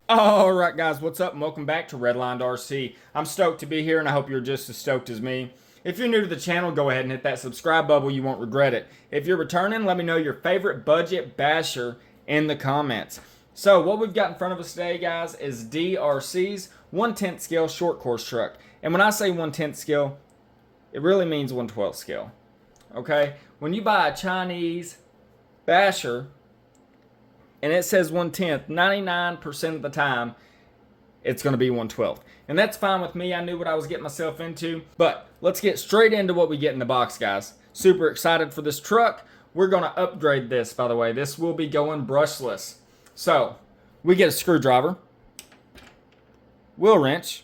Alright guys, what's up and welcome back to Redlined RC. I'm stoked to be here and I hope you're just as stoked as me. If you're new to the channel, go ahead and hit that subscribe bubble, you won't regret it. If you're returning, let me know your favorite budget basher in the comments. So what we've got in front of us today, guys, is DRC's 1/10 scale short course truck. And when I say 1/10 scale, it really means 1/12 scale. Okay? When you buy a Chinese basher, and it says 1/10, 99% of the time, it's going to be 1/12. And that's fine with me. I knew what I was getting myself into. But let's get straight into what we get in the box, guys. Super excited for this truck. We're going to upgrade this, by the way. This will be going brushless. So, we get a screwdriver, wheel wrench.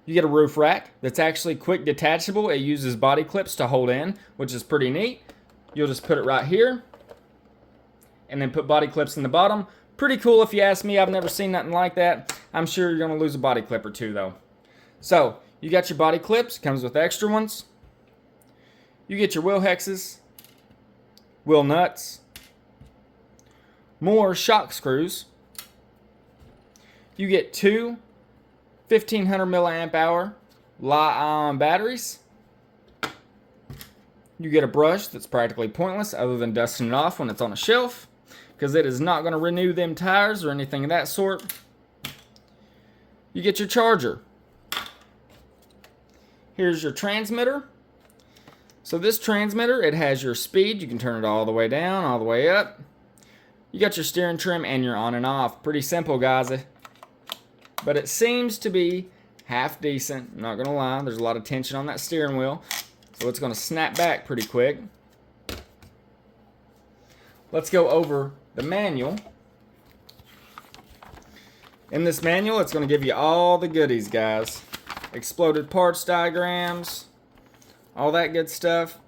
You get a roof rack that's actually quick detachable. It uses body clips to hold in, which is pretty neat. You'll just put it right here and then put body clips in the bottom. Pretty cool if you ask me. I've never seen nothing like that. I'm sure you're going to lose a body clip or two though. So, you got your body clips. Comes with extra ones. You get your wheel hexes, wheel nuts, more shock screws. You get two 1500 milliamp hour Li-ion batteries. You get a brush that's practically pointless other than dusting it off when it's on a shelf, because it is not going to renew them tires or anything of that sort. You get your charger. Here's your transmitter. So this transmitter, it has your speed. You can turn it all the way down, all the way up. You got your steering trim and your on and off. Pretty simple, guys. But it seems to be half decent. I'm not going to lie. There's a lot of tension on that steering wheel. So it's going to snap back pretty quick. Let's go over the manual. In this manual, it's going to give you all the goodies, guys. Exploded parts diagrams, all that good stuff.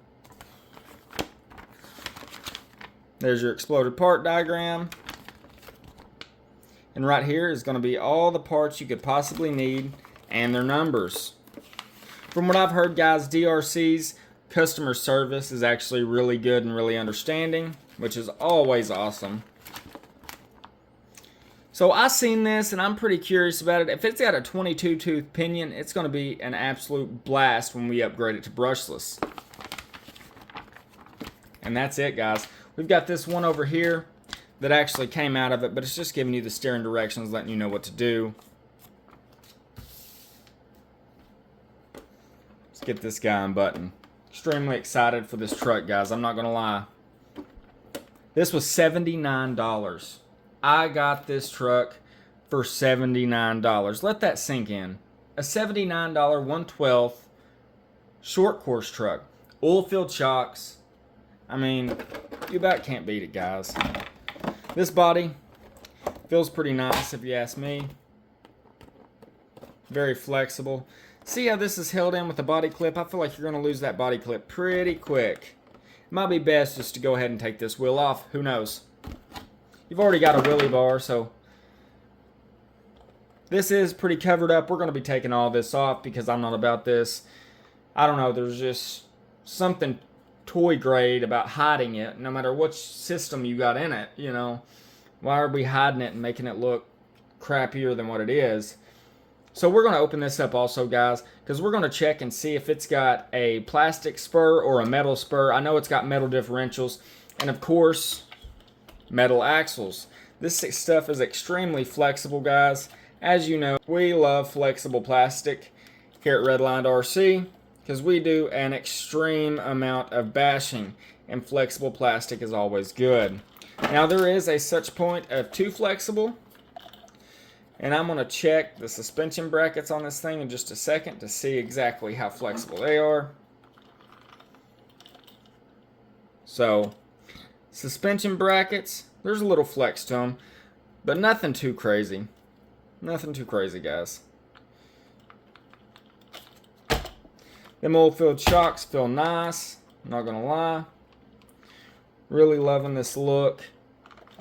There's your exploded part diagram. And right here is going to be all the parts you could possibly need and their numbers. From what I've heard, guys, DRC's customer service is actually really good and really understanding, which is always awesome. So I seen this and I'm pretty curious about it. If it's got a 22 tooth pinion, it's going to be an absolute blast when we upgrade it to brushless. And that's it, guys. We've got this one over here that actually came out of it, but it's just giving you the steering directions, letting you know what to do. Let's get this guy unbuttoned. Extremely excited for this truck, guys. I'm not going to lie. This was $79. I got this truck for $79. Let that sink in. A $79 1/12 short course truck. Oil-filled shocks. I mean, you about can't beat it, guys. This body feels pretty nice if you ask me. Very flexible. See how this is held in with a body clip? I feel like you're going to lose that body clip pretty quick. It might be best just to go ahead and take this wheel off. Who knows? You've already got a wheelie bar, so this is pretty covered up. We're going to be taking all this off because I'm not about this. I don't know. There's just something toy grade about hiding it, no matter which system you got in it. You know, why are we hiding it and making it look crappier than what it is? So we're going to open this up also, guys, because we're going to check and see if it's got a plastic spur or a metal spur. I know it's got metal differentials and, of course, metal axles. This stuff is extremely flexible, guys. As you know, we love flexible plastic here at Redlined RC because we do an extreme amount of bashing, and flexible plastic is always good. Now, there is a such point of too flexible, and I'm going to check the suspension brackets on this thing in just a second to see exactly how flexible they are. So, suspension brackets, there's a little flex to them, but nothing too crazy. Nothing too crazy, guys. Them oil-filled shocks feel nice, not gonna lie. Really loving this look.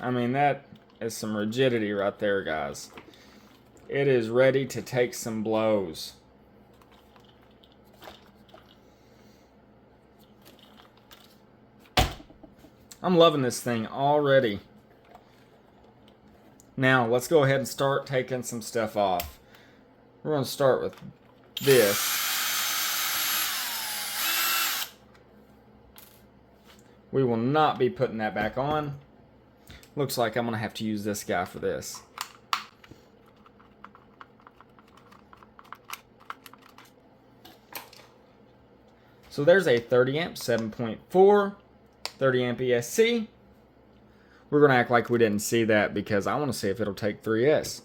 I mean, that is some rigidity right there, guys. It is ready to take some blows. I'm loving this thing already. Now, let's go ahead and start taking some stuff off. We're going to start with this. We will not be putting that back on. Looks like I'm going to have to use this guy for this. So there's a 30 amp 7.4, 30 amp ESC. We're going to act like we didn't see that because I want to see if it'll take 3S.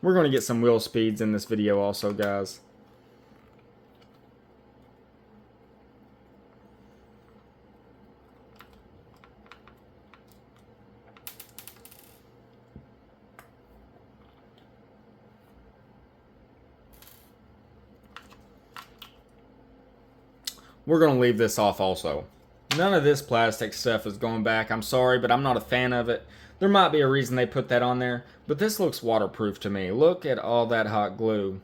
We're going to get some wheel speeds in this video also, guys. We're going to leave this off also. None of this plastic stuff is going back. I'm sorry, but I'm not a fan of it. There might be a reason they put that on there, but this looks waterproof to me. Look at all that hot glue.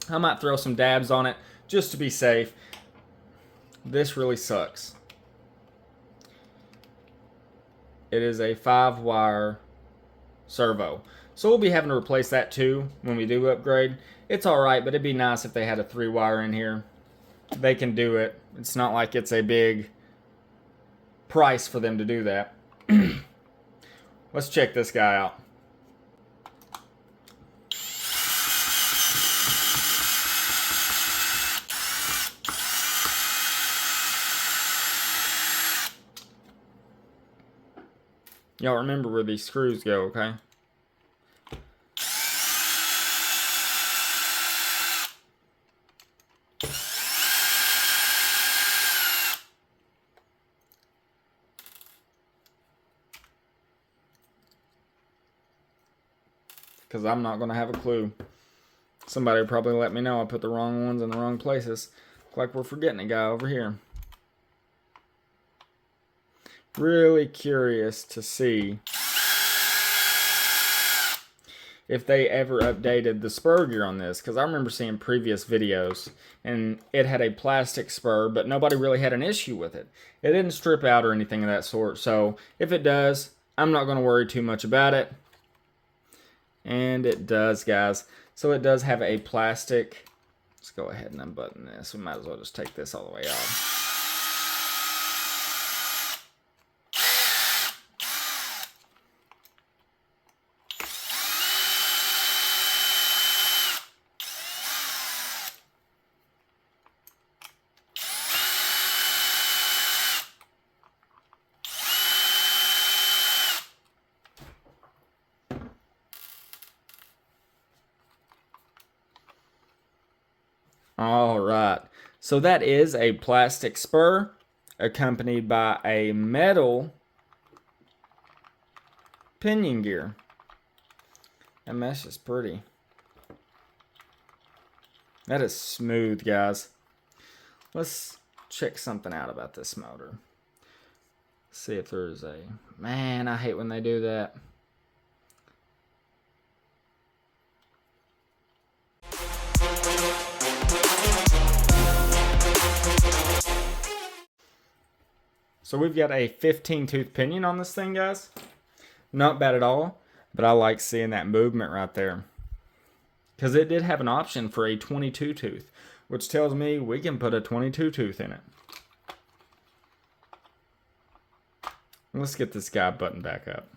I might throw some dabs on it just to be safe. This really sucks. It is a 5-wire servo. So we'll be having to replace that too when we do upgrade. It's alright, but it'd be nice if they had a 3-wire in here. They can do it. It's not like it's a big price for them to do that. Let's check this guy out. Y'all remember where these screws go, okay? Because I'm not going to have a clue. Somebody will probably let me know I put the wrong ones in the wrong places. Look like we're forgetting a guy over here. Really curious to see if they ever updated the spur gear on this. Because I remember seeing previous videos and it had a plastic spur, but nobody really had an issue with it. It didn't strip out or anything of that sort. So if it does, I'm not going to worry too much about it. And it does, guys. So it does have a plastic. Let's go ahead and unbutton this. We might as well just take this all the way off. All right, so that is a plastic spur accompanied by a metal pinion gear. That mesh is pretty. That is smooth, guys. Let's check something out about this motor. See if there's a... Man, I hate when they do that. So we've got a 15-tooth pinion on this thing, guys. Not bad at all, but I like seeing that movement right there. Because it did have an option for a 22-tooth, which tells me we can put a 22-tooth in it. Let's get this guy buttoned back up.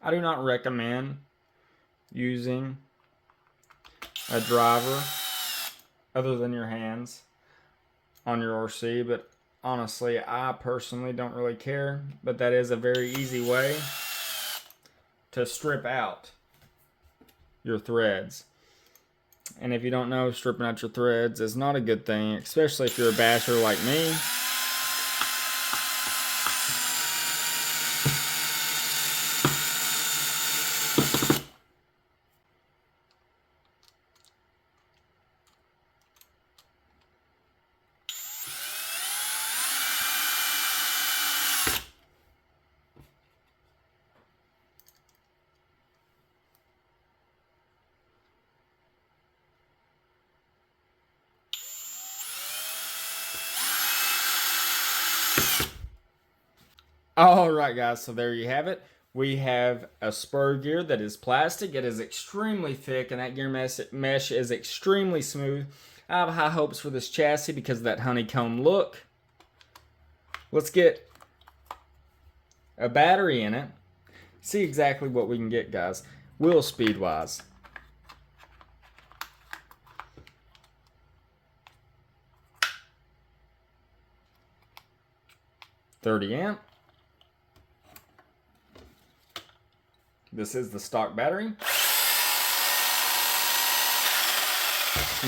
I do not recommend using a driver other than your hands on your RC, but honestly, I personally don't really care, but that is a very easy way to strip out your threads. And if you don't know, stripping out your threads is not a good thing, especially if you're a basher like me. Alright guys, so there you have it. We have a spur gear that is plastic. It is extremely thick and that gear mesh is extremely smooth. I have high hopes for this chassis because of that honeycomb look. Let's get a battery in it. See exactly what we can get, guys. Wheel speed wise. $30 amp. This is the stock battery.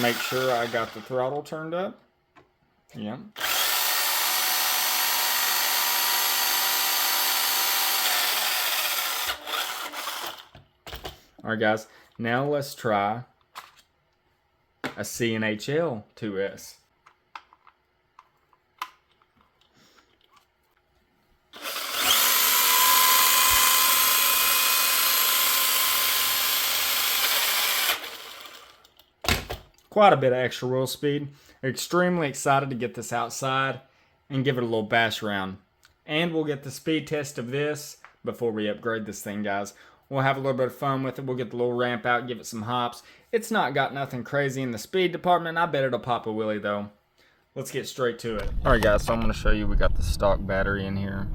Make sure I got the throttle turned up. Yeah. Alright guys, now let's try a C&HL 2S. Quite a bit of extra wheel speed. Extremely excited to get this outside and give it a little bash around. And we'll get the speed test of this before we upgrade this thing, guys. We'll have a little bit of fun with it. We'll get the little ramp out, give it some hops. It's not got nothing crazy in the speed department. I bet it'll pop a wheelie though. Let's get straight to it. Alright guys, so I'm going to show you we got the stock battery in here.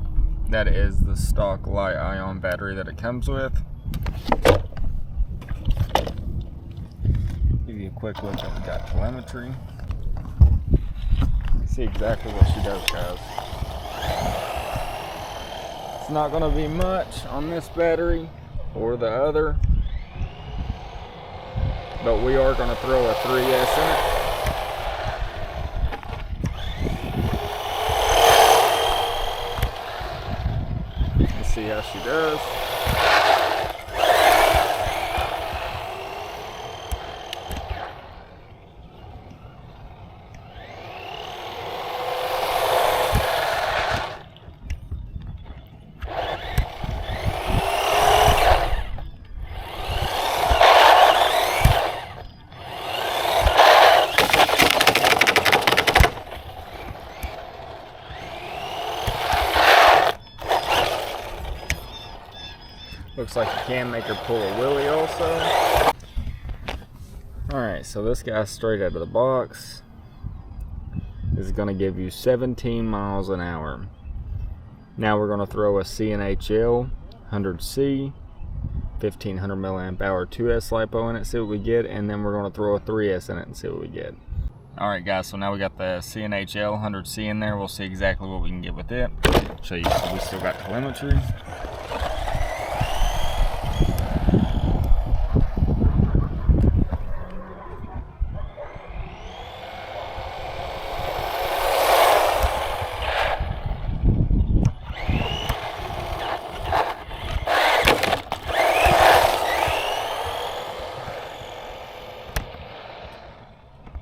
That is the stock lithium battery that it comes with. Give you a quick look at we got telemetry. See exactly what she does, guys. It's not going to be much on this battery or the other, but we are going to throw a 3S in it. Let's see how she does. Looks like you can make her pull a wheelie also. Alright, so this guy straight out of the box is going to give you 17 miles an hour. Now we're going to throw a C&HL 100C 1500 milliamp hour 2S LiPo in it, see what we get, and then we're going to throw a 3S in it and see what we get. Alright guys, so now we got the C&HL 100C in there. We'll see exactly what we can get with it. Show you, we still got telemetry.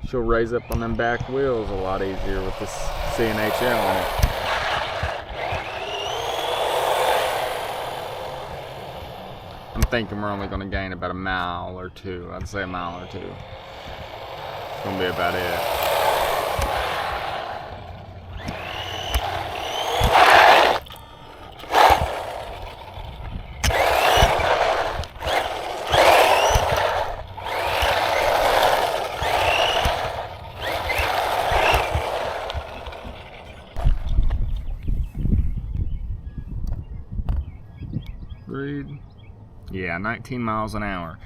She'll raise up on them back wheels a lot easier with this C&HL in it. I'm thinking we're only going to gain about a mile or two. I'd say a mile or two. It's going to be about it. Yeah, 19 miles an hour.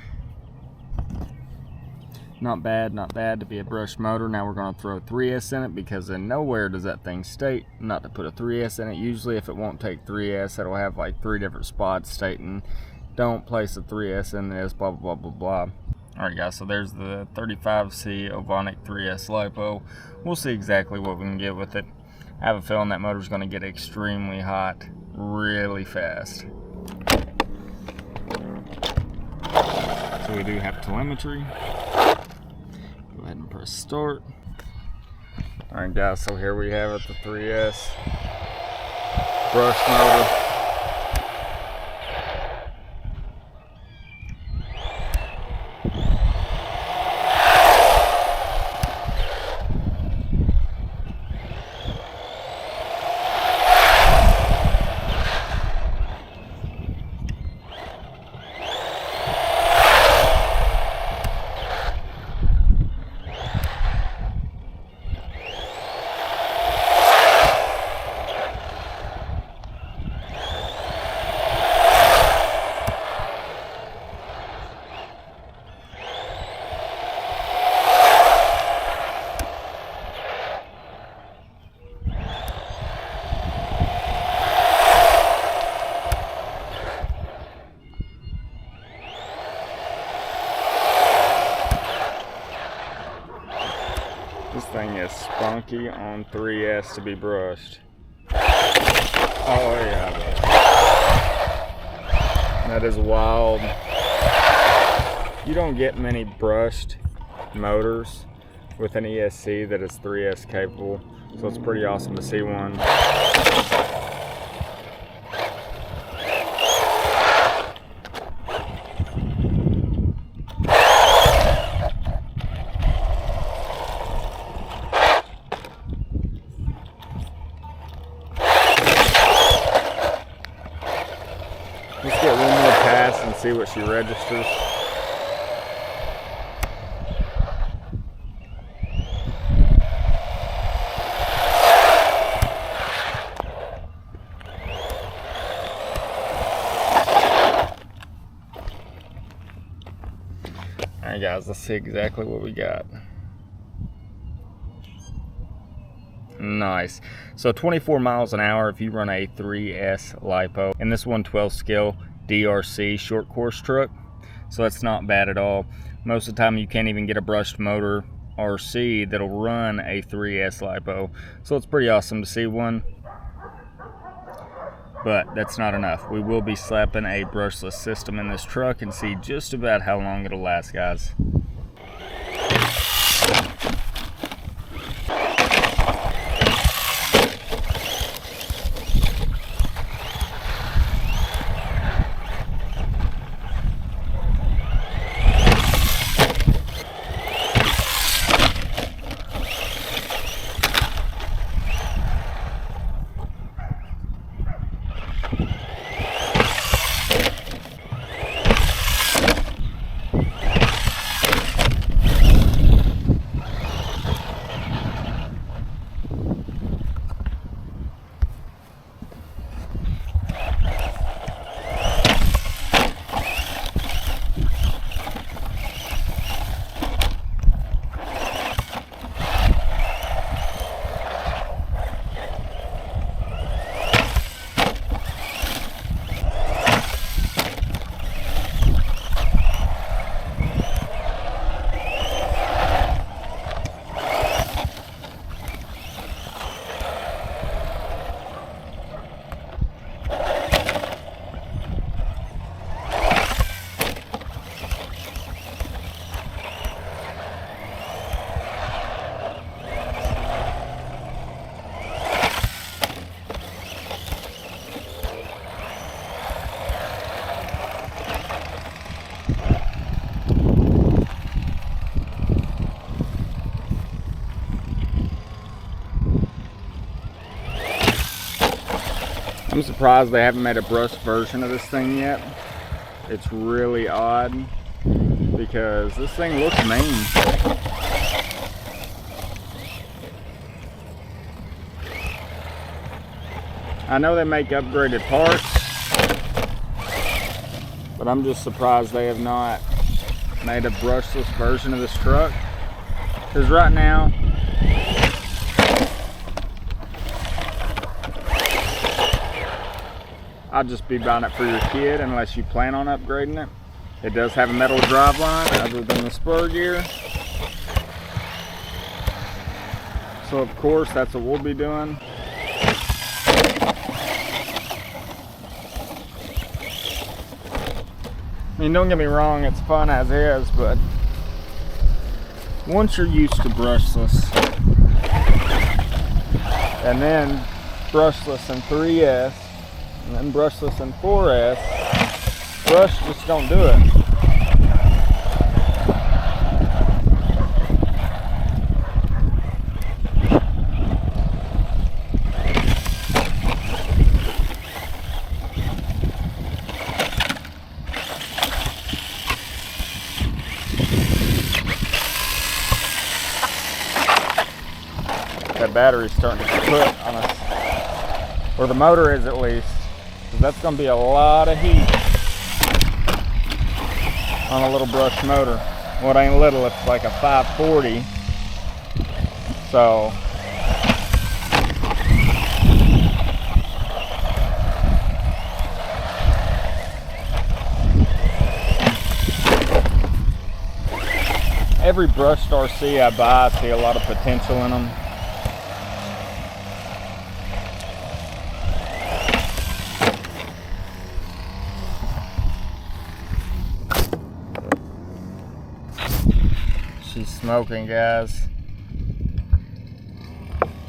Not bad, not bad to be a brush motor. Now we're going to throw a 3S in it because in nowhere does that thing state not to put a 3S in it. Usually if it won't take 3S, it'll have like 3 different spots stating don't place a 3S in this, blah, blah, blah, blah, blah. Alright guys, so there's the 35C Ovonic 3S LiPo. We'll see exactly what we can get with it. I have a feeling that motor's going to get extremely hot really fast. So we do have telemetry. Go ahead and press start. Alright guys, so here we have it, the 3S brush motor. This thing is spunky on 3S to be brushed. Oh yeah, that is wild. You don't get many brushed motors with an ESC that is 3S capable, so it's pretty awesome to see one. Let's get one more pass and see what she registers. Alright guys, let's see exactly what we got. Nice. So 24 miles an hour if you run a 3S LiPo. And this 112 scale DRC short course truck. So that's not bad at all. Most of the time you can't even get a brushed motor RC that'll run a 3S LiPo. So it's pretty awesome to see one. But that's not enough. We will be slapping a brushless system in this truck and see just about how long it'll last, guys. I'm surprised they haven't made a brushed version of this thing yet. It's really odd because this thing looks mean. I know they make upgraded parts, but I'm just surprised they have not made a brushless version of this truck. Because right now, I'd just be buying it for your kid unless you plan on upgrading it. It does have a metal drive line other than the spur gear. So of course that's what we'll be doing. I mean, don't get me wrong, it's fun as is, but once you're used to brushless, and then brushless in 3S, and then brushless in 4S, brush just don't do it. That battery's starting to put on us, or the motor is at least, because that's going to be a lot of heat on a little brush motor. Well, it ain't little, it's like a 540. So every brushed RC I buy, I see a lot of potential in them. She's smoking, guys.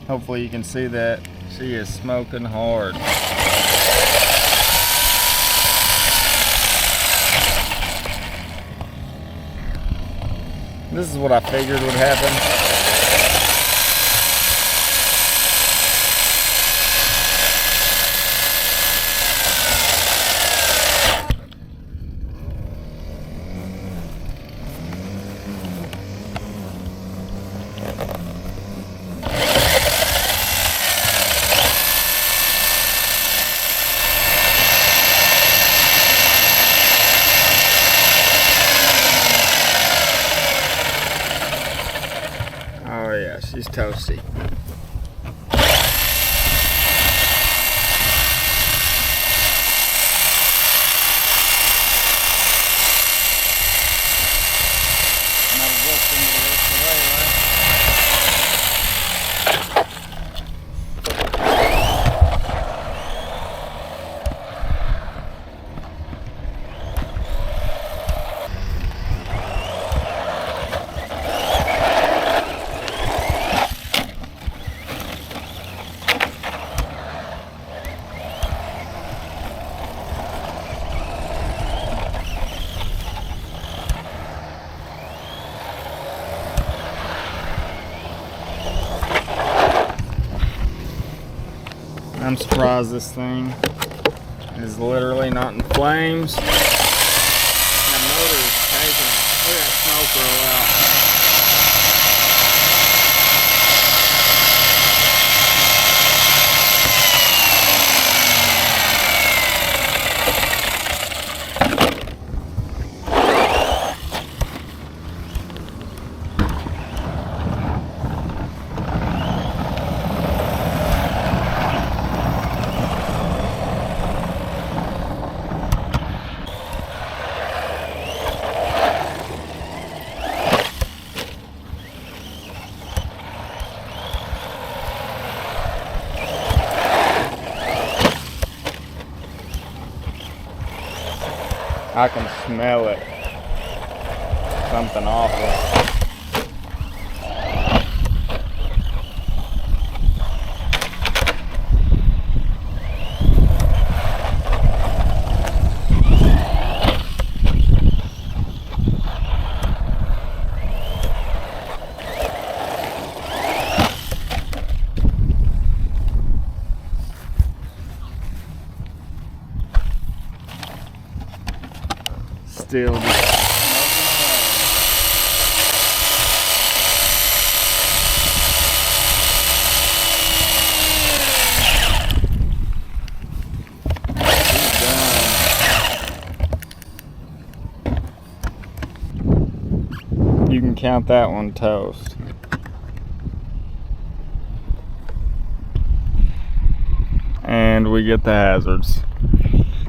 Hopefully you can see that. She is smoking hard. This is what I figured would happen. Oh yeah, she's toasty. Might as well send the rest away, right? I'm surprised this thing is literally not in flames. That motor is taking it. Look at that smoke roll out. I can smell it. Something awful. Still just you can count that one toast. And we get the hazards.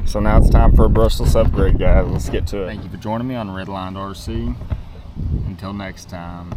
So now it's time for a brushless upgrade, guys. Let's get to it. Thank you for joining me on Redlined RC. Until next time.